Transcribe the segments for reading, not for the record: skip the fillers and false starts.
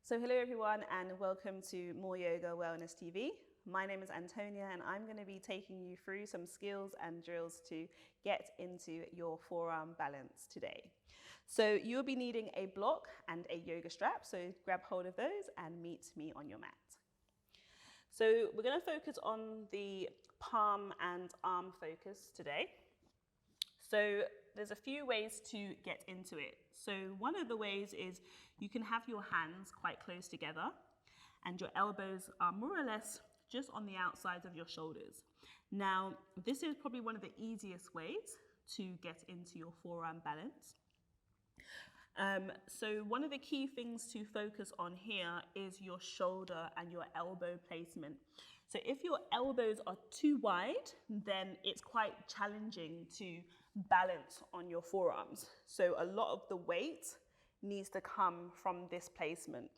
So hello everyone and welcome to MoreYoga Wellness TV. My name is Antonia and I'm going to be taking you through some skills and drills to get into your forearm balance today. So you'll be needing a block and a yoga strap, so grab hold of those and meet me on your mat. So we're going to focus on the palm and arm focus today. So there's a few ways to get into it. So one of the ways is you can have your hands quite close together and your elbows are more or less just on the outsides of your shoulders. Now, this is probably one of the easiest ways to get into your forearm balance. So one of the key things to focus on here is your shoulder and your elbow placement. So if your elbows are too wide, then it's quite challenging to balance on your forearms. So a lot of the weight needs to come from this placement.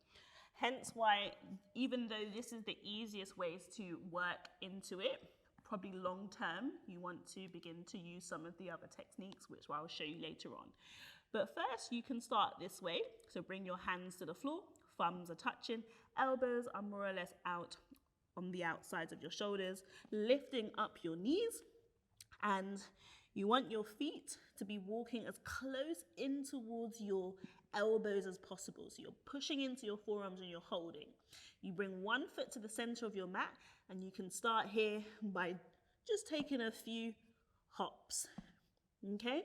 Hence why, even though this is the easiest ways to work into it, probably long term, you want to begin to use some of the other techniques, which I'll show you later on. But first, you can start this way. So bring your hands to the floor, thumbs are touching, elbows are more or less out on the outsides of your shoulders, lifting up your knees, and you want your feet to be walking as close in towards your elbows as possible. So you're pushing into your forearms and you're holding. You bring one foot to the center of your mat and you can start here by just taking a few hops, okay?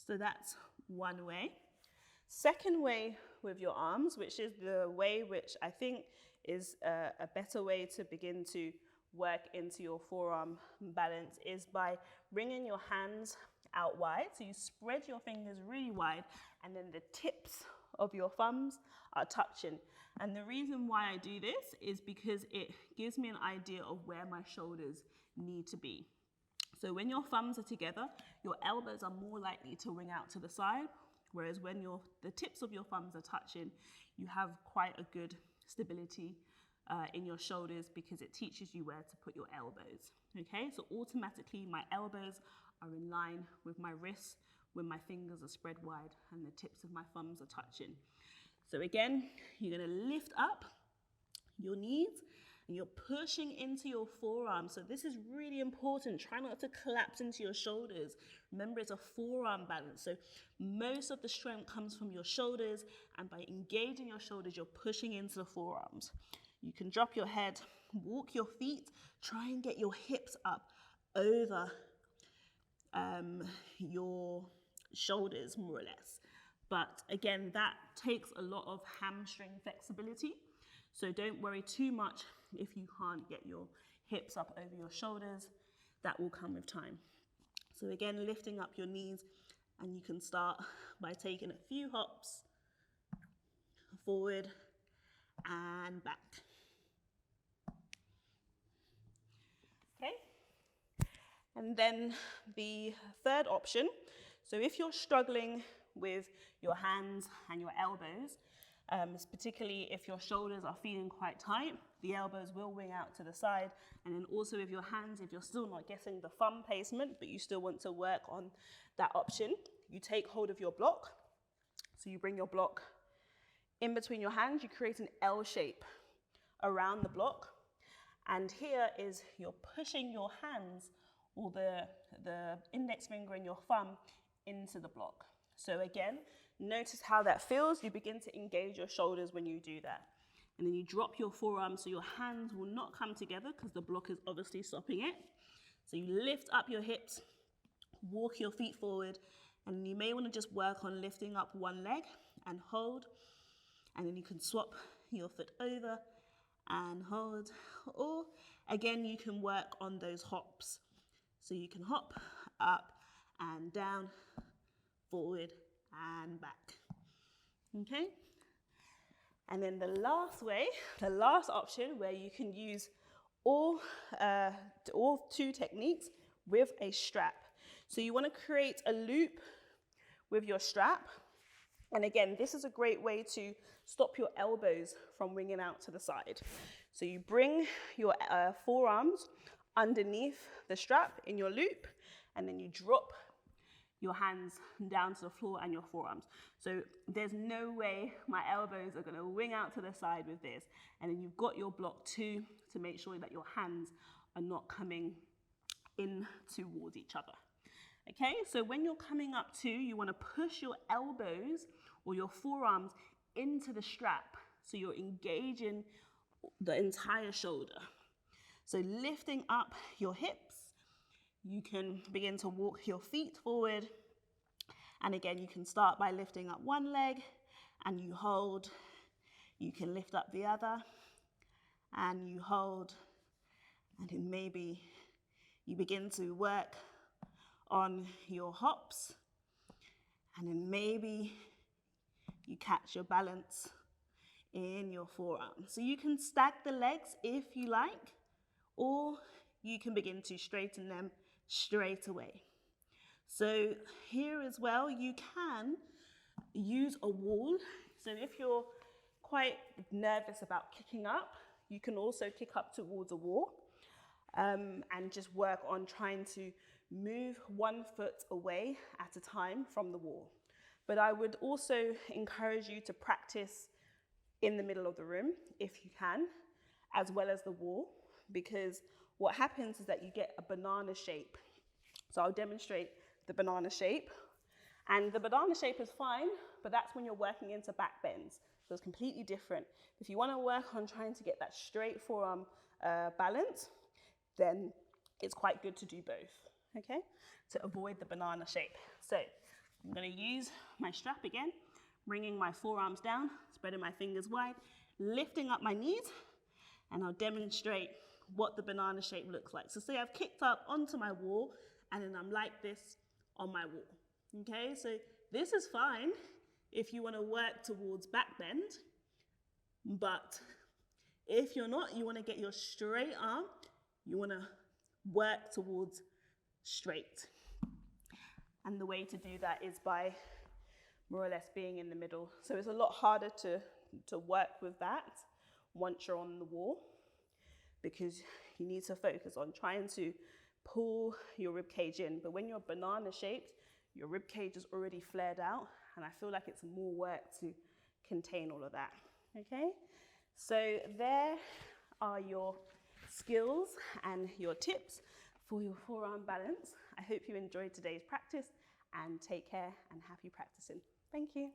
So that's one way. Second way with your arms, which is the way which I think is a better way to begin to work into your forearm balance, is by bringing your hands out wide. So you spread your fingers really wide and then the tips of your thumbs are touching. And the reason why I do this is because it gives me an idea of where my shoulders need to be. So when your thumbs are together, your elbows are more likely to ring out to the side, whereas when the tips of your thumbs are touching, you have quite a good stability in your shoulders because it teaches you where to put your elbows, okay? So automatically my elbows are in line with my wrists when my fingers are spread wide and the tips of my thumbs are touching. So again, you're gonna lift up your knees and you're pushing into your forearm. So this is really important. Try not to collapse into your shoulders. Remember, it's a forearm balance. So most of the strength comes from your shoulders, and by engaging your shoulders, you're pushing into the forearms. You can drop your head, walk your feet, try and get your hips up over your shoulders, more or less. But again, that takes a lot of hamstring flexibility. So don't worry too much if you can't get your hips up over your shoulders. That will come with time. So again, lifting up your knees, and you can start by taking a few hops forward and back. Okay. And then the third option, so if you're struggling with your hands and your elbows, particularly if your shoulders are feeling quite tight, the elbows will wing out to the side. And then also with your hands, if you're still not getting the thumb placement, but you still want to work on that option, you take hold of your block. So you bring your block in between your hands, you create an L shape around the block. And here is you're pushing your hands, or the index finger and your thumb, into the block. So again, notice how that feels. You begin to engage your shoulders when you do that. And then you drop your forearm so your hands will not come together because the block is obviously stopping it. So you lift up your hips, walk your feet forward, and you may want to just work on lifting up one leg and hold. And then you can swap your foot over and hold. Or again, you can work on those hops. So you can hop up and down, forward and back, okay? And then the last option where you can use all two techniques with a strap. So you want to create a loop with your strap. And again, this is a great way to stop your elbows from winging out to the side. So you bring your forearms underneath the strap in your loop, and then you drop your hands down to the floor and your forearms. So there's no way my elbows are going to wing out to the side with this. And then you've got your block 2 to make sure that your hands are not coming in towards each other. Okay, so when you're coming up 2, you want to push your elbows or your forearms into the strap. So you're engaging the entire shoulder. So lifting up your hips, you can begin to walk your feet forward. And again, you can start by lifting up one leg and you hold. You can lift up the other and you hold. And then maybe you begin to work on your hops. And then maybe you catch your balance in your forearm. So you can stack the legs if you like, or you can begin to straighten them straight away. So here as well, you can use a wall. So if you're quite nervous about kicking up, you can also kick up towards a wall and just work on trying to move one foot away at a time from the wall. But I would also encourage you to practice in the middle of the room if you can, as well as the wall, because what happens is that you get a banana shape. So I'll demonstrate the banana shape. And the banana shape is fine, but that's when you're working into back bends. So it's completely different. If you want to work on trying to get that straight forearm balance, then it's quite good to do both, okay? To avoid the banana shape. So I'm going to use my strap again, bringing my forearms down, spreading my fingers wide, lifting up my knees, and I'll demonstrate what the banana shape looks like. So say I've kicked up onto my wall, and then I'm like this on my wall, okay? So this is fine if you want to work towards back bend, but if you're not, you want to get your straight arm, you want to work towards straight. And the way to do that is by more or less being in the middle. So it's a lot harder to work with that once you're on the wall, because you need to focus on trying to pull your rib cage in. But when you're banana shaped, your rib cage is already flared out, and I feel like it's more work to contain all of that, okay? So there are your skills and your tips for your forearm balance. I hope you enjoyed today's practice, and take care and happy practicing. Thank you.